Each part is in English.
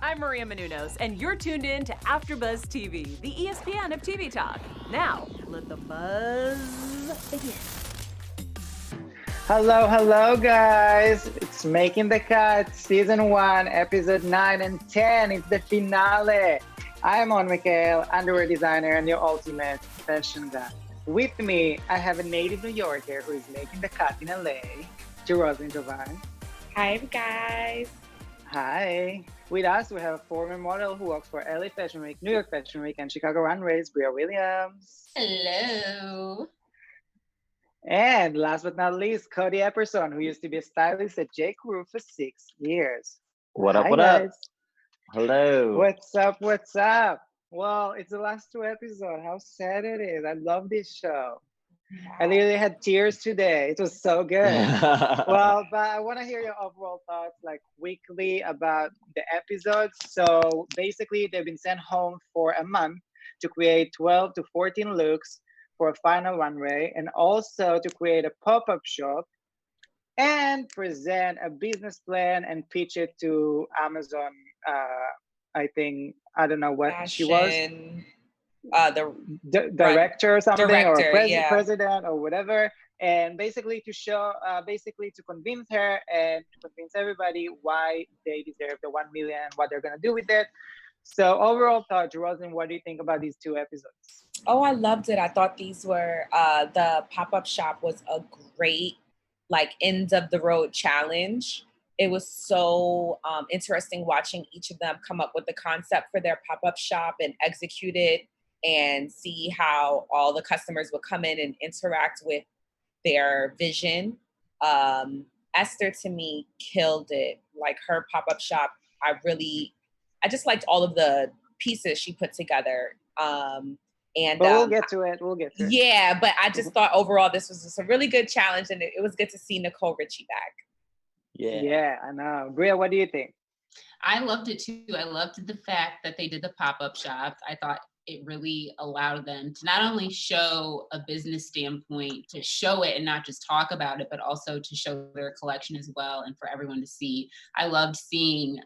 I'm Maria Menounos, and you're tuned in to AfterBuzz TV, the ESPN of TV talk. Now, let the buzz begin. Hello, guys. It's Making the Cut, Season 1, Episode 9 and 10. It's the finale. I'm on Mekahel, underwear designer and your ultimate fashion guy. With me, I have a native New Yorker who is making the cut in LA, Jeroslyn Jovonn. Hi, guys. Hi. With us, we have a former model who works for LA Fashion Week, New York Fashion Week, and Chicago Runways, Bria Williams. Hello. And last but not least, Cody Epperson, who used to be a stylist at J. Crew for 6 years. What up, Hi, what guys. up? Hello. What's up? Well, it's the last 2 episodes. How sad it is. I love this show. I literally had tears today. It was so good. Well, but I want to hear your overall thoughts, like weekly, about the episodes. So basically, they've been sent home for a month to create 12 to 14 looks for a final runway, and also to create a pop-up shop and present a business plan and pitch it to Amazon. I think, I don't know what she was. The Director or something, or yeah. president or whatever, and basically to show, basically to convince her and to convince everybody why they deserve the 1 million, what they're gonna do with it. So overall thought, Jeroslyn, what do you think about these 2 episodes? Oh, I loved it. I thought these were the pop-up shop was a great end of the road challenge. It was so interesting watching each of them come up with the concept for their pop-up shop and execute it, and see how all the customers would come in and interact with their vision. Esther, to me, killed it. Like, her pop-up shop, I just liked all of the pieces she put together. But we'll get to it. Yeah, but I just thought overall this was just a really good challenge, and it was good to see Nicole Richie back. Yeah, I know. Bria, what do you think? I loved it too. I loved the fact that they did the pop-up shop. I thought it really allowed them to not only show a business standpoint, to show it and not just talk about it, but also to show their collection as well and for everyone to see. I loved seeing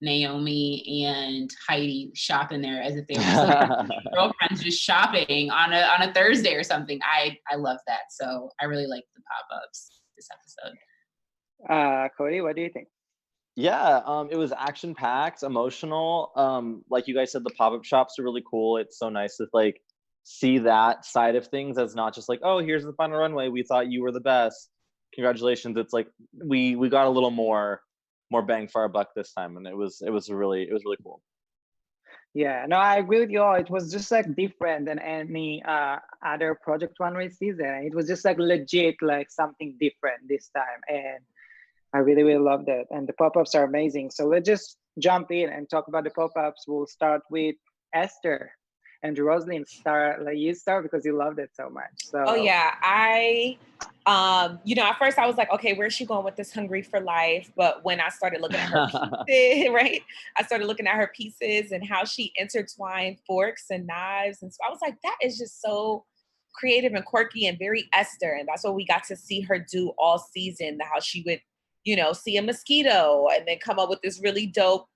Naomi and Heidi shop in there as if they were just like girlfriends just shopping on a Thursday or something. I love that. So I really liked the pop-ups this episode. Cody, what do you think? Yeah, it was action-packed, emotional. Like you guys said, the pop-up shops are really cool. It's so nice to see that side of things as not just like, oh, here's the final runway. We thought you were the best. Congratulations. It's like we got a little more bang for our buck this time, and it was really cool. Yeah, no, I agree with you all. It was just different than any other Project Runway season. It was just legit, something different this time, and I really, really loved it. And the pop-ups are amazing. So let's just jump in and talk about the pop-ups. We'll start with Esther. And Jeroslyn, you start because you loved it so much. So. Oh yeah, at first I was like, okay, where's she going with this hungry for life? But when I started looking at her pieces, right? I started looking at her pieces and how she intertwined forks and knives. And so I was like, that is just so creative and quirky and very Esther. And that's what we got to see her do all season, how she would, see a mosquito and then come up with this really dope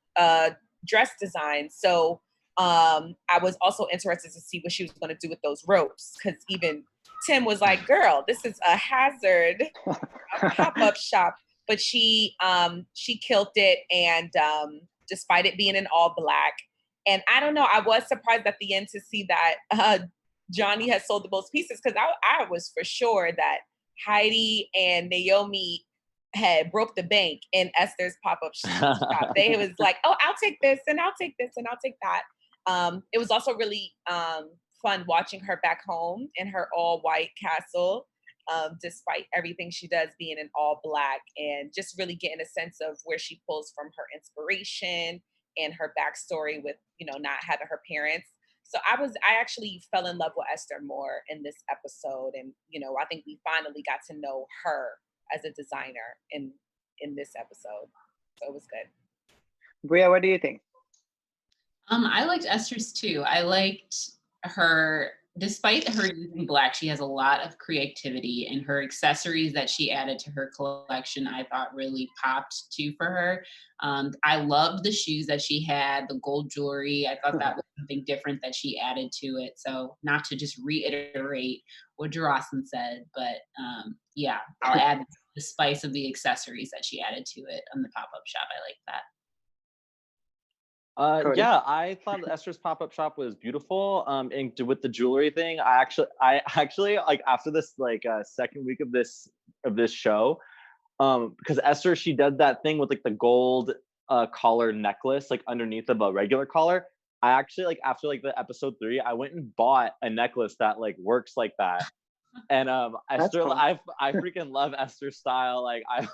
dress design. So I was also interested to see what she was going to do with those ropes, because even Tim was like, girl, this is a hazard, a pop-up shop. But she killed it, and despite it being in all black. And I don't know, I was surprised at the end to see that Johnny had sold the most pieces, because I was for sure that Heidi and Naomi had broke the bank in Esther's pop-up shop. They was like, oh, I'll take this, and I'll take this, and I'll take that. It was also really fun watching her back home in her all white castle, despite everything she does being in all black, and just really getting a sense of where she pulls from her inspiration and her backstory with, not having her parents. So I actually fell in love with Esther more in this episode. And, I think we finally got to know her as a designer in this episode. So it was good. Bria, what do you think? I liked Esther's too. I liked her despite her using black, she has a lot of creativity, and her accessories that she added to her collection, I thought really popped too for her. I loved the shoes that she had, the gold jewelry. I thought that was something different that she added to it. So not to just reiterate what Jeroslyn said, but yeah, I'll add the spice of the accessories that she added to it on the pop-up shop. I like that. Cody? Yeah, I thought Esther's pop-up shop was beautiful. And with the jewelry thing, I actually like after this like second week of this show, because Esther, she did that thing with like the gold collar necklace like underneath of a regular collar. I actually like after like the episode 3, I went and bought a necklace that like works like that. And Esther, cool. I freaking love Esther's style. Like I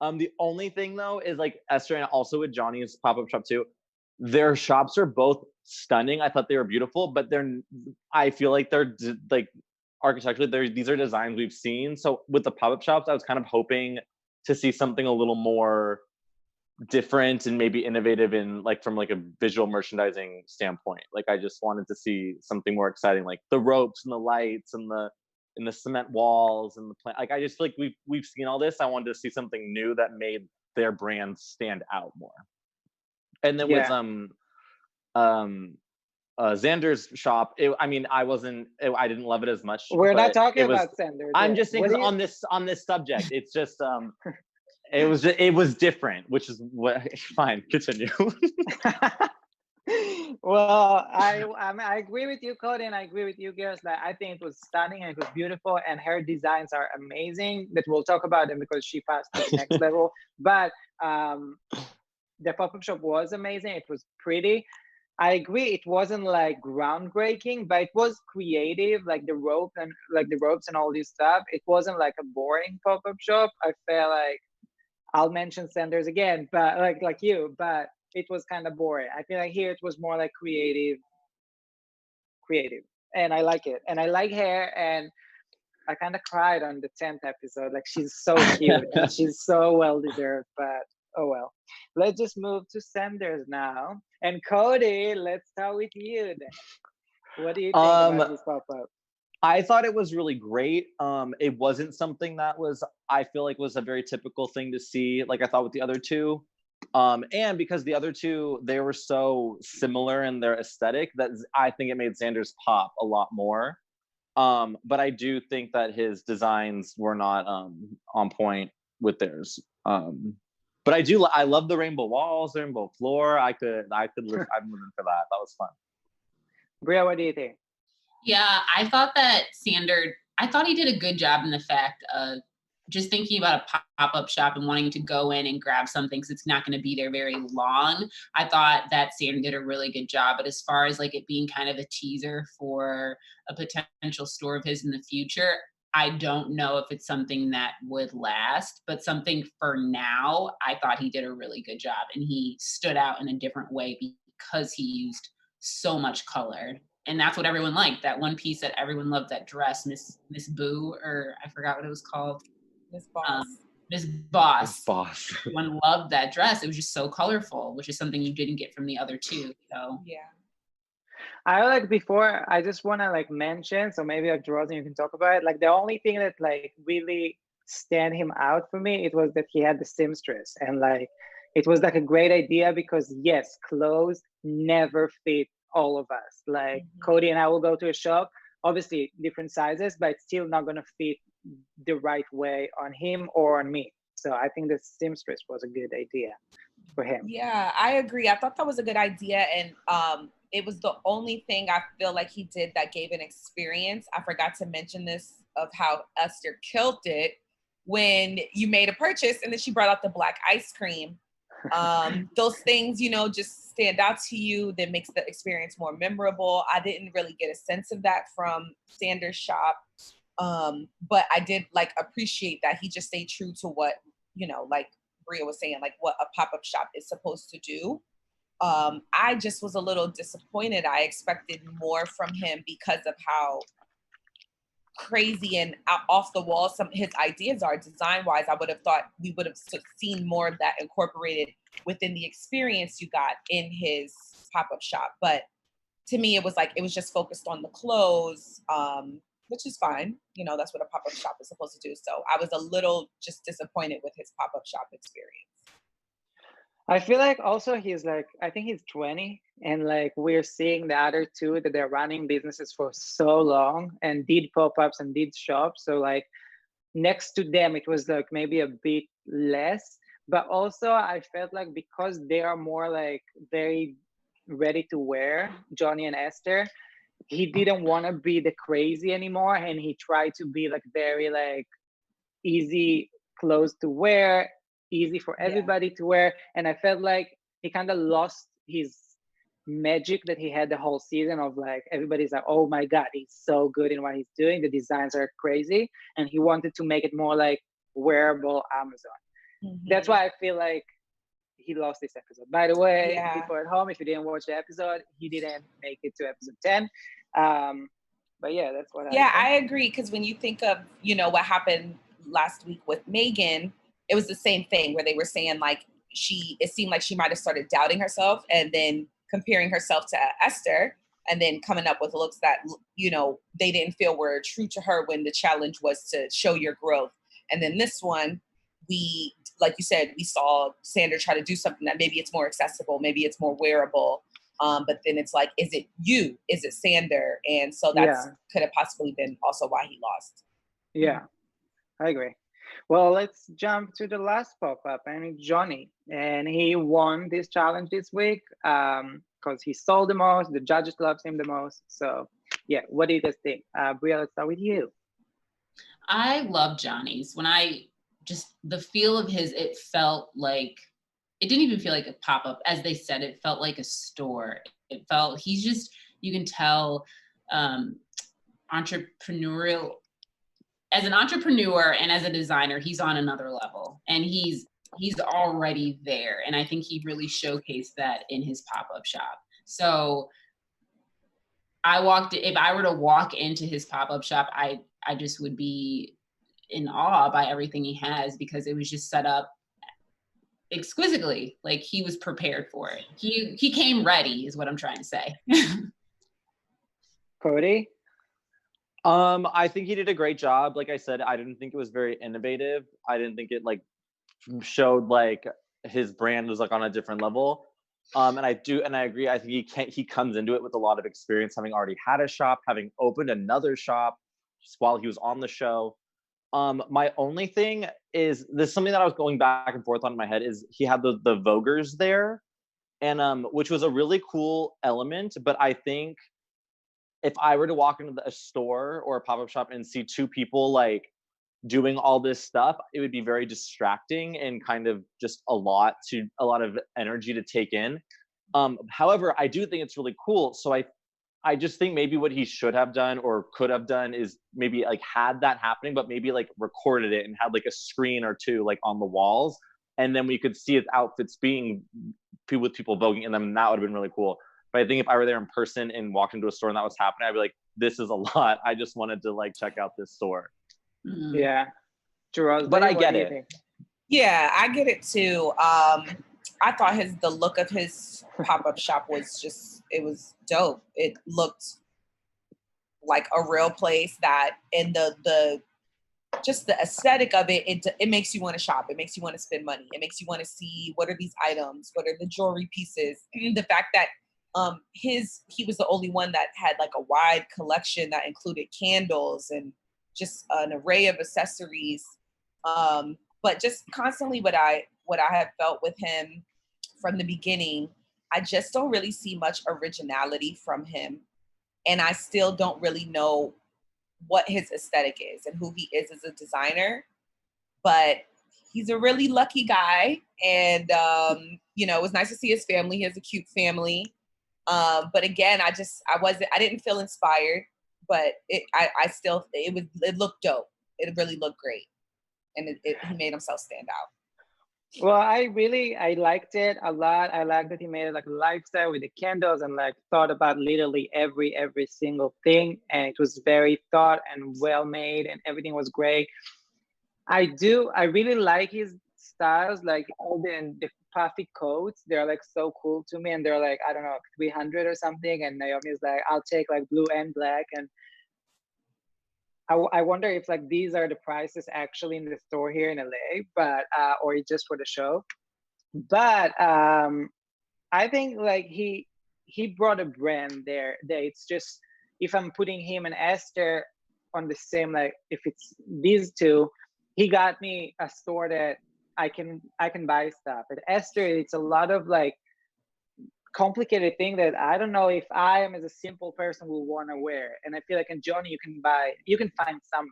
and the only thing though is like Esther and also with Johnny's pop-up shop too, their shops are both stunning. I thought they were beautiful, but I feel like they're like architecturally, these are designs we've seen. So with the pop-up shops, I was kind of hoping to see something a little more different and maybe innovative in like from like a visual merchandising standpoint. Like I just wanted to see something more exciting, like the ropes and the lights and the cement walls and the plant. Like I just feel like we've seen all this. I wanted to see something new that made their brand stand out more. And then with Xander's shop, I didn't love it as much. We're not talking about Xander. I'm just saying on this subject. It's just it was different, which is what. Fine, continue. Well, I agree with you, Cody, and I agree with you, girls. That I think it was stunning and it was beautiful, and her designs are amazing. That we'll talk about them because she passed to the next level. But the pop-up shop was amazing. It was pretty. I agree. It wasn't like groundbreaking, but it was creative. Like the ropes and all this stuff. It wasn't like a boring pop-up shop. I felt like I'll mention Sanders again, but like you, but it was kind of boring. I feel like here it was more like creative, and I like it. And I like her, and I kind of cried on the 10th episode. Like she's so cute and she's so well deserved. But oh well. Let's just move to Sanders now. And Cody, let's start with you then. What do you think about this pop-up? I thought it was really great. It wasn't something that I feel like was a very typical thing to see. Like I thought with the other two. And because the other two, they were so similar in their aesthetic that I think it made Xander's pop a lot more. But I do think that his designs were not on point with theirs. But I love the rainbow walls, the rainbow floor. I'd live for that. That was fun. Bria, what do you think? Yeah, I thought that I thought he did a good job in the fact of just thinking about a pop-up shop and wanting to go in and grab something because it's not going to be there very long. I thought that Sander did a really good job. But as far as like it being kind of a teaser for a potential store of his in the future, I don't know if it's something that would last, but something for now, I thought he did a really good job. And he stood out in a different way because he used so much color. And that's what everyone liked. That one piece that everyone loved, that dress, Miss Boo, or I forgot what it was called. Miss Boss. Miss Boss. Boss. Everyone loved that dress. It was just so colorful, which is something you didn't get from the other two. So yeah. I like before, I just want to like mention, so maybe like Jeroslyn, you can talk about it. Like the only thing that like really stand him out for me, it was that he had the seamstress, and like it was like a great idea because yes, clothes never fit all of us. Like Cody and I will go to a shop, obviously different sizes, but it's still not going to fit the right way on him or on me. So I think the seamstress was a good idea for him. Yeah, I agree. I thought that was a good idea. And it was the only thing I feel like he did that gave an experience. I forgot to mention this of how Esther killed it when you made a purchase and then she brought out the black ice cream. Those things, you know, just stand out to you, that makes the experience more memorable. I didn't really get a sense of that from Sanders' shop. But I did like appreciate that he just stayed true to what, you know, like Bria was saying, like what a pop-up shop is supposed to do. I just was a little disappointed. I expected more from him because of how crazy and off the wall some his ideas are design-wise. I would have thought we would have seen more of that incorporated within the experience you got in his pop-up shop. But to me, it was like, it was just focused on the clothes, which is fine. You know, that's what a pop-up shop is supposed to do. So I was a little just disappointed with his pop-up shop experience. I feel like also he's like, I think he's 20, and like we're seeing the other two that they're running businesses for so long and did pop-ups and did shops. So like next to them, it was like maybe a bit less. But also I felt like because they are more like very ready to wear, Johnny and Esther, he didn't want to be the crazy anymore, and he tried to be like very like easy clothes to wear, easy for everybody to wear. And I felt like he kind of lost his magic that he had the whole season of like, everybody's like, oh my God, he's so good in what he's doing. The designs are crazy. And he wanted to make it more like wearable Amazon. That's why I feel like he lost this episode. By the way, people at home, if you didn't watch the episode, he didn't make it to episode 10. But yeah, that's what I agree. Because when you think of, you know, what happened last week with Megan, it was the same thing where they were saying like it seemed like she might have started doubting herself and then comparing herself to Esther and then coming up with looks that, you know, they didn't feel were true to her when the challenge was to show your growth. And then this one, like you said, we saw Sandra try to do something that maybe it's more accessible, maybe it's more wearable. But then it's like, is it you? Is it Sander? And so that's could have possibly been also why he lost. Yeah, I agree. Well, let's jump to the last pop-up, and Johnny. And he won this challenge this week because he sold the most, the judges loved him the most. So yeah, what do you guys think? Bria, let's start with you. I love Johnny's. The feel of his, it felt like, it didn't even feel like a pop-up. As they said, it felt like a store. It felt, you can tell entrepreneurial, as an entrepreneur and as a designer, he's on another level and he's already there. And I think he really showcased that in his pop-up shop. So if I were to walk into his pop-up shop, I just would be in awe by everything he has, because it was just set up exquisitely. Like he was prepared for it. He came ready is what I'm trying to say. Cody? I think he did a great job. Like I said, I didn't think it was very innovative. I didn't think it like showed like his brand was like on a different level. And I agree. I think he comes into it with a lot of experience, having already had a shop, having opened another shop while he was on the show. My only thing is, there's something that I was going back and forth on in my head, is he had the Voguers there, and which was a really cool element. But I think if I were to walk into a store or a pop-up shop and see two people like doing all this stuff, it would be very distracting and kind of just a lot of energy to take in. However, I do think it's really cool. So I just think maybe what he should have done or could have done is maybe like had that happening, but maybe like recorded it and had like a screen or two like on the walls, and then we could see his outfits being with people voguing in them, and that would have been really cool. But I think if I were there in person and walked into a store and that was happening, I'd be like, this is a lot. I just wanted to like check out this store. Mm-hmm. Yeah. Jeroslyn, but I get it. Yeah, I get it too. I thought the look of his pop-up shop was it was dope. It looked like a real place and the just the aesthetic of it makes you want to shop. It makes you want to spend money. It makes you want to see, what are these items? What are the jewelry pieces? And the fact that he was the only one that had like a wide collection that included candles and just an array of accessories. But just constantly what I have felt with him from the beginning, I just don't really see much originality from him. And I still don't really know what his aesthetic is and who he is as a designer. But he's a really lucky guy. And, it was nice to see his family. He has a cute family. But again, I didn't feel inspired, but it looked dope. It really looked great. And he made himself stand out. Well, I liked it a lot. I liked that he made it like a lifestyle with the candles and like thought about literally every single thing. And it was very thought and well made and everything was great. I really like his styles, like all the puffy coats. They're like so cool to me, and they're like, I don't know, 300 or something. And Naomi's like, I'll take like blue and black. And I wonder if like these are the prices actually in the store here in LA, but or just for the show. But I think like he brought a brand there. That it's just, if I'm putting him and Esther on the same, like if it's these two, he got me a store that I can buy stuff. At Esther, it's a lot of like complicated thing that I don't know if I am as a simple person will want to wear. And I feel like in Johnny you can find something.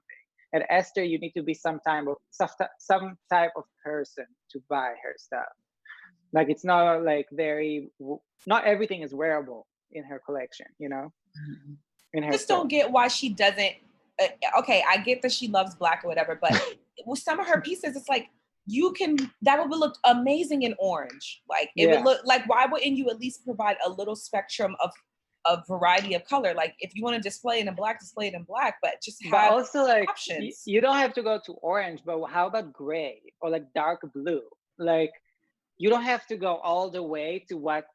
At Esther you need to be some type of person to buy her stuff. Like it's not like not everything is wearable in her collection, you know. In her I just don't get why she doesn't. Okay, I get that she loves black or whatever, but with some of her pieces, it's like that would look amazing in orange. Like it would look like, why wouldn't you at least provide a little spectrum of variety of color? Like if you want to display it in black, display it in black, but just have but also like options. You don't have to go to orange, but how about gray or like dark blue? Like you don't have to go all the way to what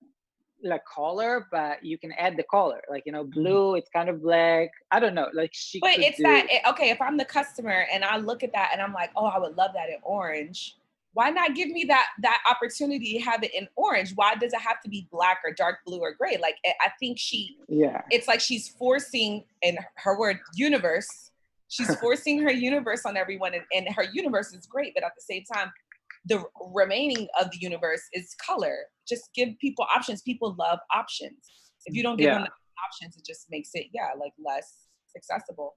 like color, but you can add the color. Like, you know, blue, it's kind of black. I don't know. Like but it's okay, if I'm the customer and I look at that and I'm like, oh, I would love that in orange. Why not give me that opportunity to have it in orange? Why does it have to be black or dark blue or gray? Like I think it's like she's forcing, in her word, universe. She's forcing her universe on everyone, and her universe is great, but at the same time, the remaining of the universe is color. Just give people options. People love options. If you don't give them options, it just makes it, like less accessible.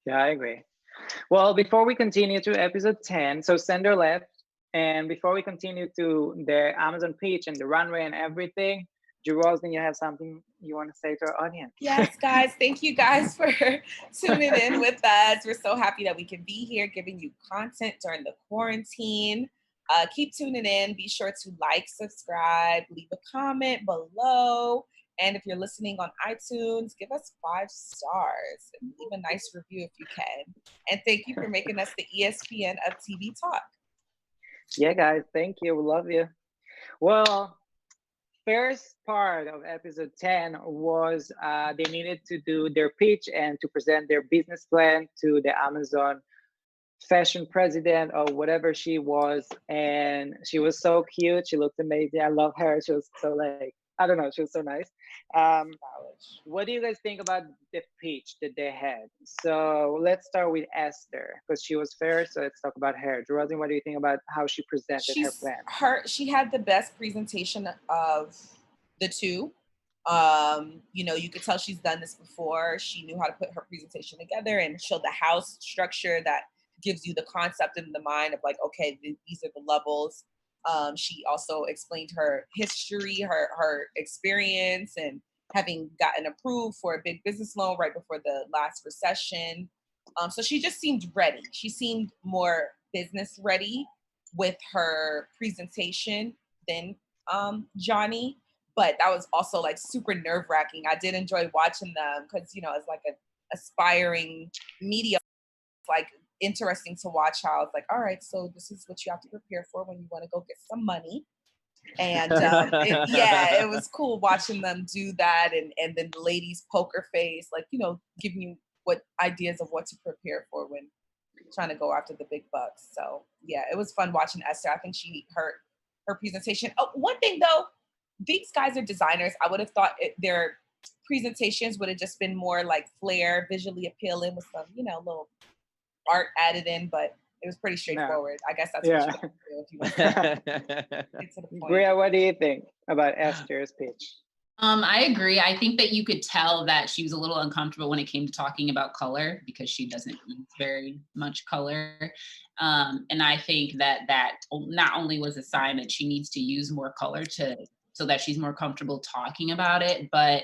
Yeah, I agree. Well, before we continue to episode 10, so Sender left. And before we continue to the Amazon pitch and the runway and everything, Jeroslyn, you have something you want to say to our audience? Yes, guys. Thank you guys for tuning in with us. We're so happy that we can be here giving you content during the quarantine. Keep tuning in. Be sure to like, subscribe, leave a comment below. And if you're listening on iTunes, give us 5 stars and leave a nice review if you can. And thank you for making us the ESPN of TV Talk. Yeah, guys. Thank you. We love you. Well, first part of episode 10 was they needed to do their pitch and to present their business plan to the Amazon fashion president or whatever she was. And she was so cute. She looked amazing. I love her. She was so like, I don't know, she was so nice. What do you guys think about the pitch that they had? So let's start with Esther because she was first. So let's talk about her. Jeroslyn, what do you think about how she presented her plan? She had the best presentation of the two. You know, you could tell she's done this before. She knew how to put her presentation together and show the house structure that gives you the concept in the mind of like, okay, these are the levels. She also explained her history, her experience, and having gotten approved for a big business loan right before the last recession. So she just seemed ready. She seemed more business ready with her presentation than Johnny. But that was also like super nerve-wracking. I did enjoy watching them because, you know, it's like an aspiring media, it's like interesting to watch how it's like, all right, so this is what you have to prepare for when you want to go get some money. And it was cool watching them do that, and then the ladies' poker face, like, you know, giving you what ideas of what to prepare for when trying to go after the big bucks. So yeah, it was fun watching Esther. I think her presentation. Oh, one thing though, these guys are designers. I would have thought their presentations would have just been more like flair, visually appealing with some, you know, little art added in, but it was pretty straightforward. I guess that's what you do if you want to get to the point. Bria, what do you think about Esther's pitch? I agree. I think that you could tell that she was a little uncomfortable when it came to talking about color because she doesn't use very much color. And I think that not only was a sign that she needs to use more color so that she's more comfortable talking about it, but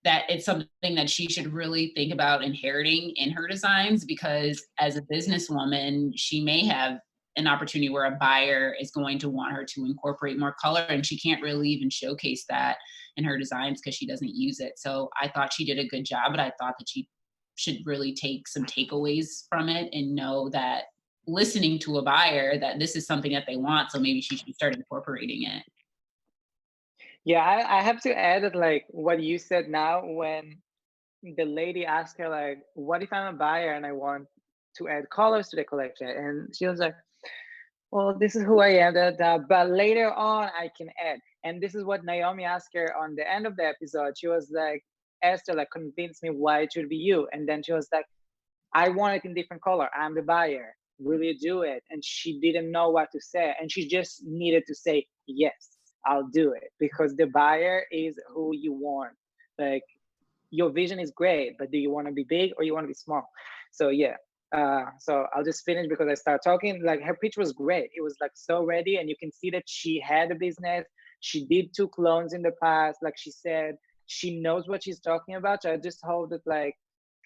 that it's something that she should really think about inheriting in her designs, because as a businesswoman, she may have an opportunity where a buyer is going to want her to incorporate more color, and she can't really even showcase that in her designs because she doesn't use it. So I thought she did a good job, but I thought that she should really take some takeaways from it and know that listening to a buyer that this is something that they want, so maybe she should start incorporating it. Yeah, I have to add that, like, what you said now, when the lady asked her, like, what if I'm a buyer and I want to add colors to the collection? And she was like, well, this is who I am, but later on I can add. And this is what Naomi asked her on the end of the episode. She was like, Esther, like, convince me why it should be you. And then she was like, I want it in different color. I'm the buyer. Will you do it? And she didn't know what to say. And she just needed to say, yes, I'll do it. Because the buyer is who you want. Like, your vision is great, but do you want to be big or you want to be small? So yeah. So I'll just finish because I start talking. Like, her pitch was great. It was like so ready, and you can see that she had a business. She did 2 clones in the past. Like she said, she knows what she's talking about. So I just hope that, like,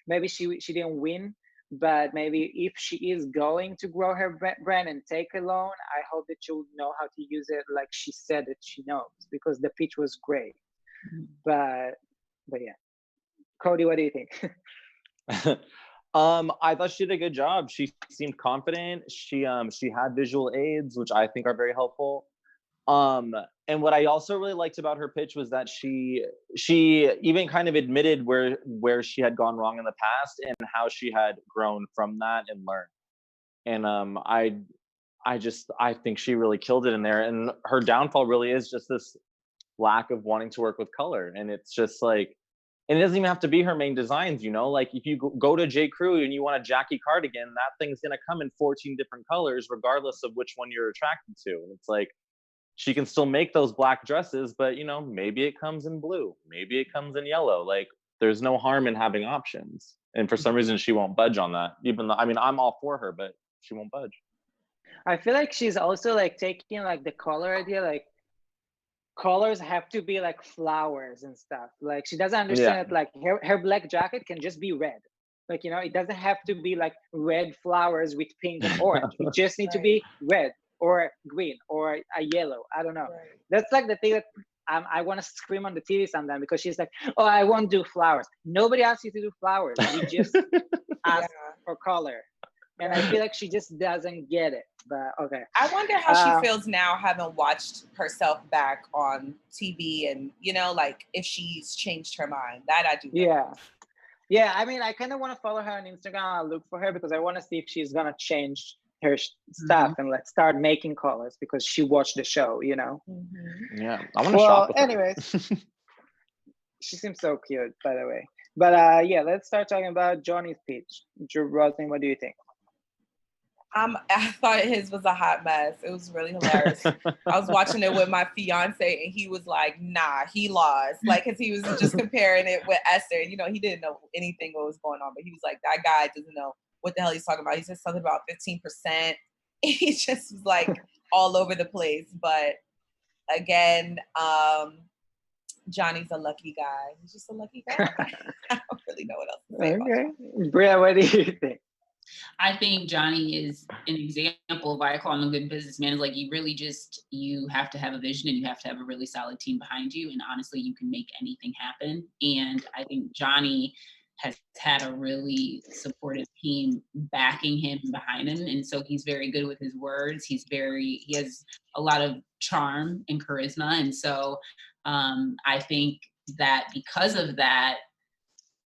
maybe she didn't win, but maybe if she is going to grow her brand and take a loan, I hope that she'll know how to use it like she said that she knows, because the pitch was great. But yeah. Cody, what do you think? I thought she did a good job. She seemed confident. She had visual aids, which I think are very helpful. And what I also really liked about her pitch was that she even kind of admitted where she had gone wrong in the past and how she had grown from that and learned. And I think she really killed it in there. And her downfall really is just this lack of wanting to work with color. And it's just like, and it doesn't even have to be her main designs, you know, like if you go to J. Crew and you want a Jackie cardigan, that thing's going to come in 14 different colors, regardless of which one you're attracted to. And it's like, she can still make those black dresses, but you know, maybe it comes in blue, maybe it comes in yellow. Like, there's no harm in having options. And for some reason, she won't budge on that. Even though, I mean, I'm all for her, but she won't budge. I feel like she's also like taking like the color idea, like colors have to be like flowers and stuff. Like, she doesn't understand that, like, her black jacket can just be red. Like, you know, it doesn't have to be like red flowers with pink and orange. It just needs to be red or green or a yellow. I don't know. Right. That's like the thing that I want to scream on the TV sometimes, because she's like, oh, I won't do flowers. Nobody asked you to do flowers. We just asked for color. And I feel like she just doesn't get it. But okay. I wonder how she feels now, having watched herself back on TV, and you know, like if she's changed her mind. That I do know. Yeah. I mean, I kind of want to follow her on Instagram. I'll look for her because I want to see if she's gonna change her stuff and like start making colors, because she watched the show, you know. Yeah, I want to shop with her. Anyways, she seems so cute, by the way. But yeah, let's start talking about Johnny's pitch. Jeroslyn, what do you think? I thought his was a hot mess. It was really hilarious. I was watching it with my fiance, and he was like, nah, he lost. Like, because he was just comparing it with Esther. And, you know, he didn't know anything what was going on, but he was like, that guy doesn't know what the hell he's talking about. He said something about 15%. He just was like all over the place. But again, Johnny's a lucky guy. He's just a lucky guy. I don't really know what else to say about Johnny. Bria, what do you think? I think Johnny is an example of why I call him a good businessman. Is like, you have to have a vision, and you have to have a really solid team behind you. And honestly, you can make anything happen. And I think Johnny has had a really supportive team backing him and behind him. And so he's very good with his words. He has a lot of charm and charisma. And so I think that because of that,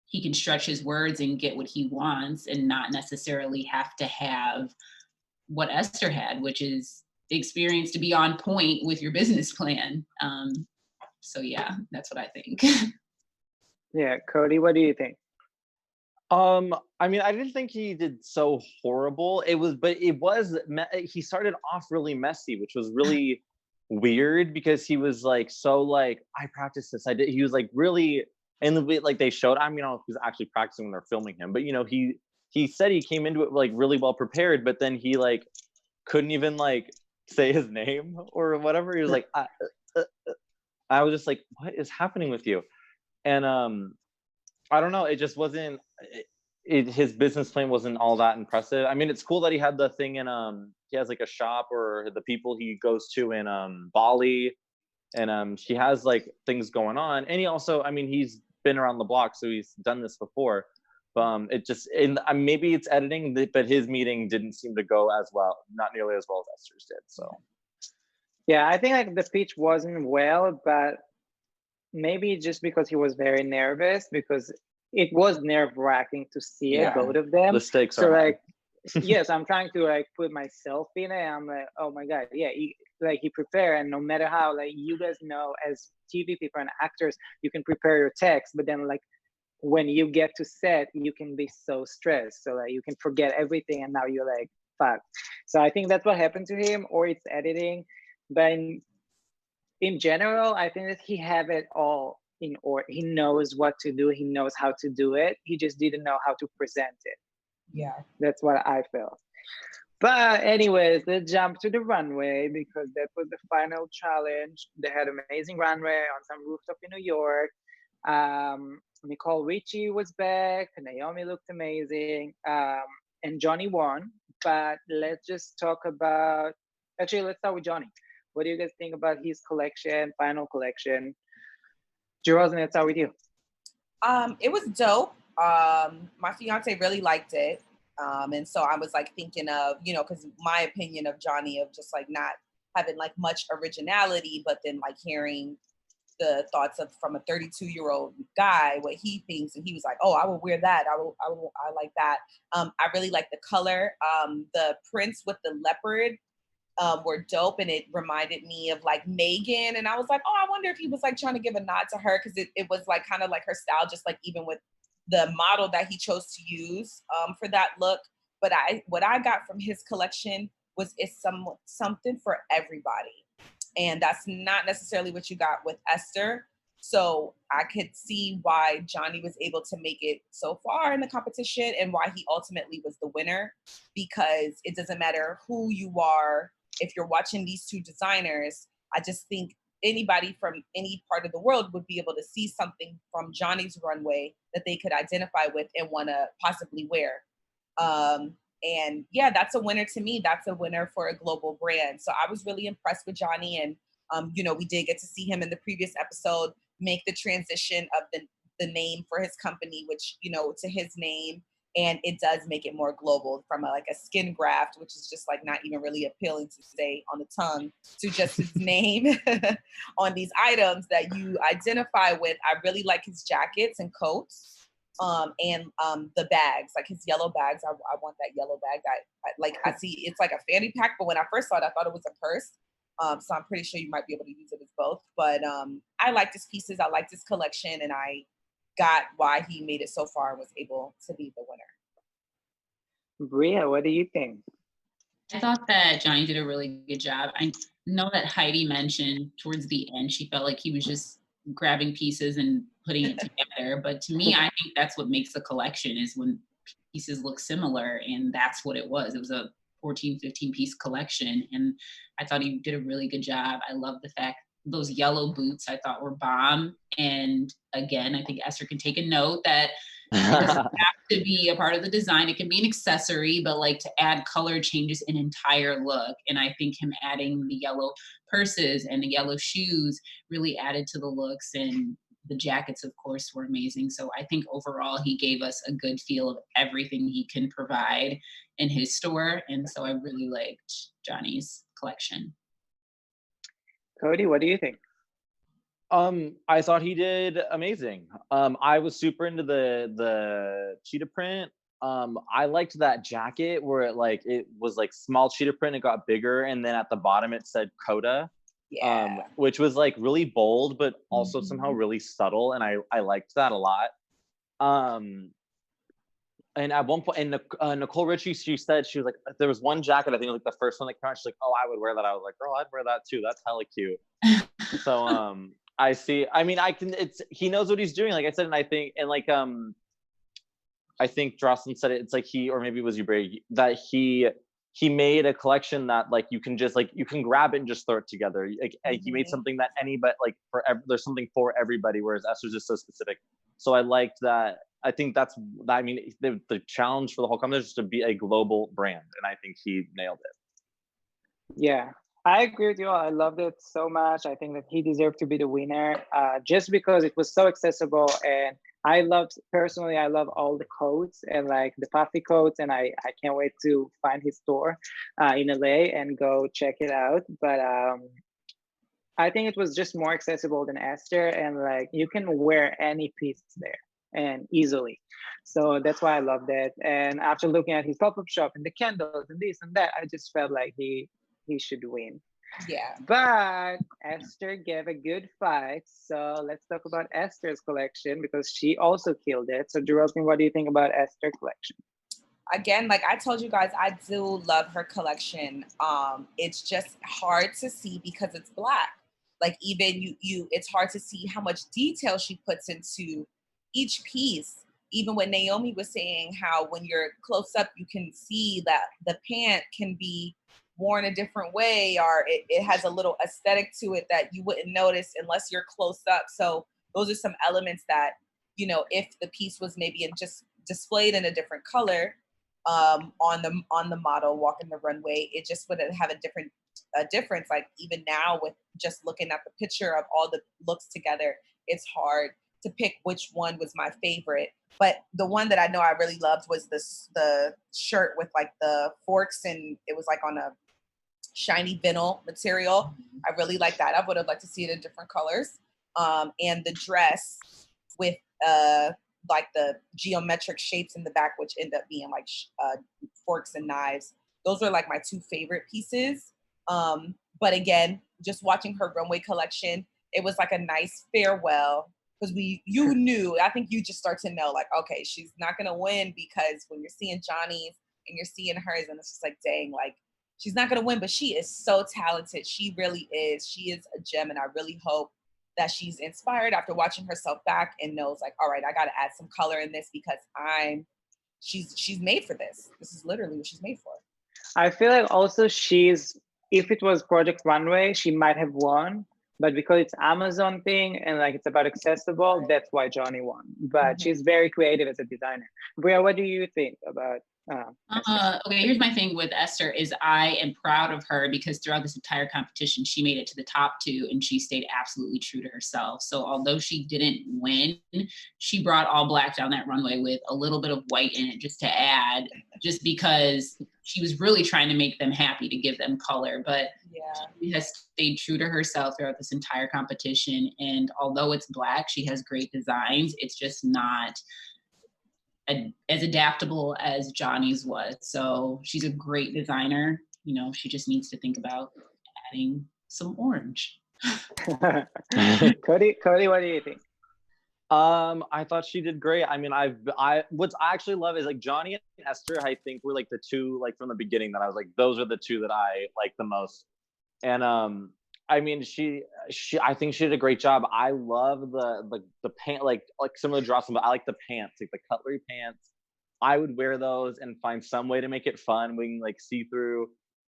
he can stretch his words and get what he wants, and not necessarily have to have what Esther had, which is the experience to be on point with your business plan. So yeah, that's what I think. Yeah, Cody, what do you think? I mean, I didn't think he did so horrible. He started off really messy, which was really weird, because he was like, so like, I practiced this, he was like really. And the way, like, they showed, I mean, I don't know if he was actually practicing when they're filming him, but you know, he said he came into it like really well prepared, but then he like couldn't even like say his name or whatever. He was like, I was just like, what is happening with you? And I don't know, it just wasn't. His business plan wasn't all that impressive. I mean, it's cool that he had the thing in he has like a shop, or the people he goes to in Bali, and he has like things going on. And he also, I mean, he's been around the block, so he's done this before. It just maybe it's editing, but his meeting didn't seem to go as well, not nearly as well as Esther's did. So yeah, I think like the pitch wasn't well, but maybe just because he was very nervous, because it was nerve-wracking to see it, both of them. the stakes So are high. like, yes, I'm trying to like put myself in it. I'm like, oh my god, yeah, he prepared, and no matter how, like, you guys know, as TV people and actors, you can prepare your text, but then like when you get to set, you can be so stressed, so like you can forget everything, and now you're like, fuck. So I think that's what happened to him, or it's editing. But in general, I think that he have it all in order. He knows what to do. He knows how to do it. He just didn't know how to present it. Yeah. That's what I felt. But anyways, let's jump to the runway, because that was the final challenge. They had an amazing runway on some rooftop in New York. Nicole Richie was back. Naomi looked amazing. And Johnny won. But let's just talk about, actually, let's start with Johnny. What do you guys think about his collection, final collection? Jeroslyn, let's start with you. It was dope. My fiance really liked it. And so I was like thinking of, you know, because my opinion of Johnny, of just like not having like much originality, but then like hearing the thoughts of from a 32-year-old guy, what he thinks, and he was like, oh, I will wear that. I like that. I really like the color. The prints with the leopard were dope, and it reminded me of like Megan, and I was like, oh, I wonder if he was like trying to give a nod to her, because it was like kind of like her style, just like even with the model that he chose to use for that look. But what I got from his collection was something for everybody, and that's not necessarily what you got with Esther. So I could see why Johnny was able to make it so far in the competition, and why he ultimately was the winner, because it doesn't matter who you are. If you're watching these two designers, I just think anybody from any part of the world would be able to see something from Johnny's runway that they could identify with and want to possibly wear. And yeah, that's a winner to me. That's a winner for a global brand. So I was really impressed with Johnny. And, you know, we did get to see him in the previous episode make the transition of the name for his company, which, you know, to his name. And it does make it more global, from like a skin graft, which is just like not even really appealing to say on the tongue, to just his name on these items that you identify with. I really like his jackets and coats, and the bags, like his yellow bags. I want that yellow bag. I see it's like a fanny pack, but when I first saw it, I thought it was a purse. So I'm pretty sure you might be able to use it as both. But I liked his pieces. I liked his collection, and I got why he made it so far and was able to be the winner. Bria, what do you think? I thought that Johnny did a really good job. I know that Heidi mentioned towards the end, she felt like he was just grabbing pieces and putting it together. But to me, I think that's what makes a collection, is when pieces look similar, and that's what it was. It was a 14, 15 piece collection, and I thought he did a really good job. I love the fact those yellow boots I thought were bomb. And again, I think Esther can take a note that it doesn't have to be a part of the design. It can be an accessory, but like to add color changes an entire look. And I think him adding the yellow purses and the yellow shoes really added to the looks, and the jackets, of course, were amazing. So I think overall he gave us a good feel of everything he can provide in his store. And so I really liked Johnny's collection. Cody, what do you think? I thought he did amazing. I was super into the cheetah print. I liked that jacket where it was like small cheetah print, it got bigger, and then at the bottom it said Coda. Yeah. Which was like really bold, but also somehow really subtle, and I liked that a lot. And at one point, and Nicole Richie, she said, she was like, there was one jacket, I think like the first one that came out, she's like, oh, I would wear that. I was like, girl, I'd wear that too. That's hella cute. So I see. I mean, he knows what he's doing. Like I said, and I think, and like I think Jeroslyn said it. It's like or maybe it was you, Bria, that he made a collection that like you can just you can grab it and just throw it together. Like he made something that there's something for everybody, whereas Esther's just so specific. So I liked that. I think the challenge for the whole company is just to be a global brand, and I think he nailed it. Yeah, I agree with you all. I loved it so much. I think that he deserved to be the winner, just because it was so accessible, and personally, I love all the coats and like the puffy coats, and I can't wait to find his store in LA and go check it out. But I think it was just more accessible than Esther, and like you can wear any piece there and easily. So that's why I loved it. And after looking at his pop-up shop and the candles and this and that, I just felt like he should win. Yeah. But Esther gave a good fight. So let's talk about Esther's collection because she also killed it. So Jeroslyn, what do you think about Esther's collection? Again, like I told you guys, I do love her collection. It's just hard to see because it's black. Like even you it's hard to see how much detail she puts into each piece. Even when Naomi was saying how when you're close up, you can see that the pant can be worn a different way, or it has a little aesthetic to it that you wouldn't notice unless you're close up. So those are some elements that, you know, if the piece was maybe just displayed in a different color on the model walking the runway, it just would have a difference. Like even now with just looking at the picture of all the looks together, it's hard to pick which one was my favorite. But the one that I know I really loved was the shirt with like the forks, and it was like on a shiny vinyl material. I really like that. I would have liked to see it in different colors. And the dress with like the geometric shapes in the back, which end up being like forks and knives. Those are like my two favorite pieces. But again, just watching her runway collection, it was like a nice farewell because you knew, I think you just start to know like, okay, she's not going to win, because when you're seeing Johnny's and you're seeing hers and it's just like, dang, like she's not going to win, but she is so talented. She really is. She is a gem. And I really hope that she's inspired after watching herself back and knows like, all right, I got to add some color in this because she's made for this. This is literally what she's made for. I feel like also if it was Project Runway, she might have won, but because it's Amazon thing and like it's about accessible, Right. that's why Johnny won. But she's very creative as a designer. Bria, what do you think about Okay, here's my thing with Esther is I am proud of her because throughout this entire competition, she made it to the top two and she stayed absolutely true to herself. So although she didn't win, she brought all black down that runway with a little bit of white in it just to add, just because she was really trying to make them happy to give them color. But yeah, she has stayed true to herself throughout this entire competition. And although it's black, she has great designs. It's just not as adaptable as Johnny's was. So she's a great designer. You know, she just needs to think about adding some orange. Cody, what do you think? I thought she did great. I mean, what I actually love is like Johnny and Esther, I think were like the two, like from the beginning that I was like, those are the two that I like the most. And I mean, I think she did a great job. I love the pant, like some of the Jeroslyn, but I like the pants, like the cutlery pants. I would wear those and find some way to make it fun. We can like see through.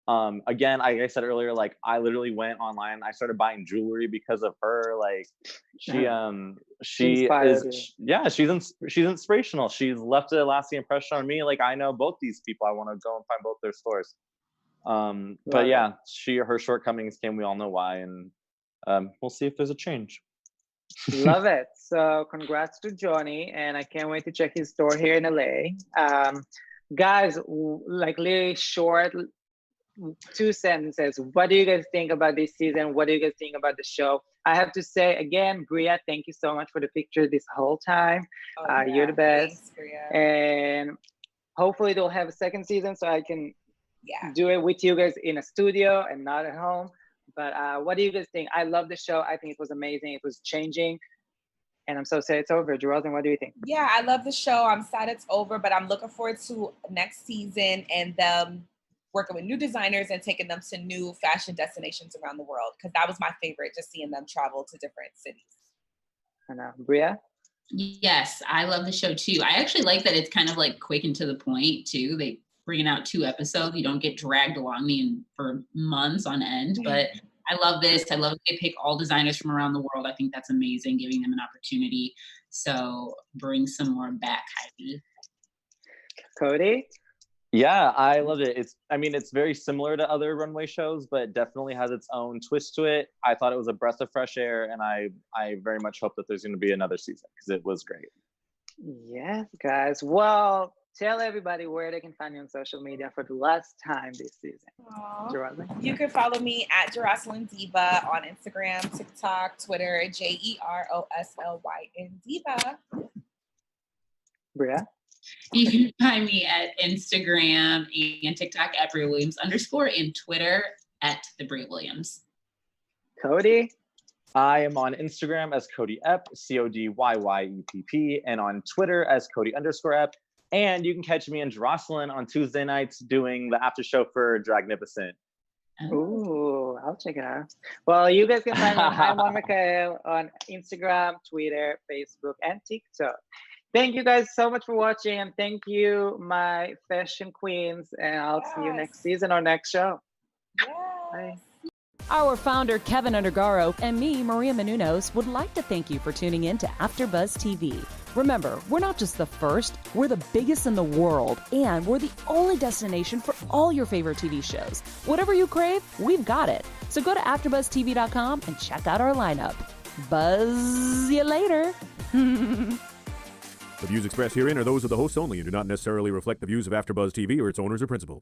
Again, like I said earlier, like I literally went online. I started buying jewelry because of her. Like she's inspirational. She's left a lasting impression on me. Like I know both these people. I want to go and find both their stores. But yeah, her shortcomings came. We all know why, and we'll see if there's a change. Love it. So congrats to Johnny, and I can't wait to check his store here in LA. Guys, like really short 2 sentences. What do you guys think about this season? What do you guys think about the show? I have to say again, Bria, thank you so much for the picture this whole time. You're the best. Thanks, Bria. And hopefully they'll have a second season so I can do it with you guys in a studio and not at home. But what do you guys think? I love the show. I think it was amazing. It was changing. And I'm so sad it's over. Jeroslyn, what do you think? Yeah, I love the show. I'm sad it's over, but I'm looking forward to next season and them working with new designers and taking them to new fashion destinations around the world. Because that was my favorite, just seeing them travel to different cities. I know. Bria? Yes, I love the show too. I actually like that it's kind of like quick and to the point too. They bringing out 2 episodes. You don't get dragged along for months on end. But I love this. I love that they pick all designers from around the world. I think that's amazing, giving them an opportunity. So bring some more back, Heidi. Cody? Yeah, I loved it. It's very similar to other runway shows, but definitely has its own twist to it. I thought it was a breath of fresh air, and I very much hope that there's going to be another season because it was great. Yes, guys. Well, tell everybody where they can find you on social media for the last time this season. Aw. Jeroslyn? You can follow me at Jeroslyn Diva on Instagram, TikTok, Twitter, JEROSLYN Diva. Bria? You can find me at Instagram and TikTok at Bria Williams _ and Twitter at the Bria Williams. Cody? I am on Instagram as Cody Epp, CODYYEPP, and on Twitter as Cody _Epp. And you can catch me and Jeroslyn on Tuesday nights doing the after show for Dragnificent. Ooh, I'll check it out. Well, you guys can find me I'm on Mekahel on Instagram, Twitter, Facebook, and TikTok. Thank you guys so much for watching, and thank you, my fashion queens. And I'll see you next season or next show. Bye. Our founder, Keven Undergaro, and me, Maria Menounos, would like to thank you for tuning in to AfterBuzz TV. Remember, we're not just the first, we're the biggest in the world, and we're the only destination for all your favorite TV shows. Whatever you crave, we've got it. So go to AfterBuzzTV.com and check out our lineup. Buzz you later. The views expressed herein are those of the hosts only and do not necessarily reflect the views of AfterBuzz TV or its owners or principals.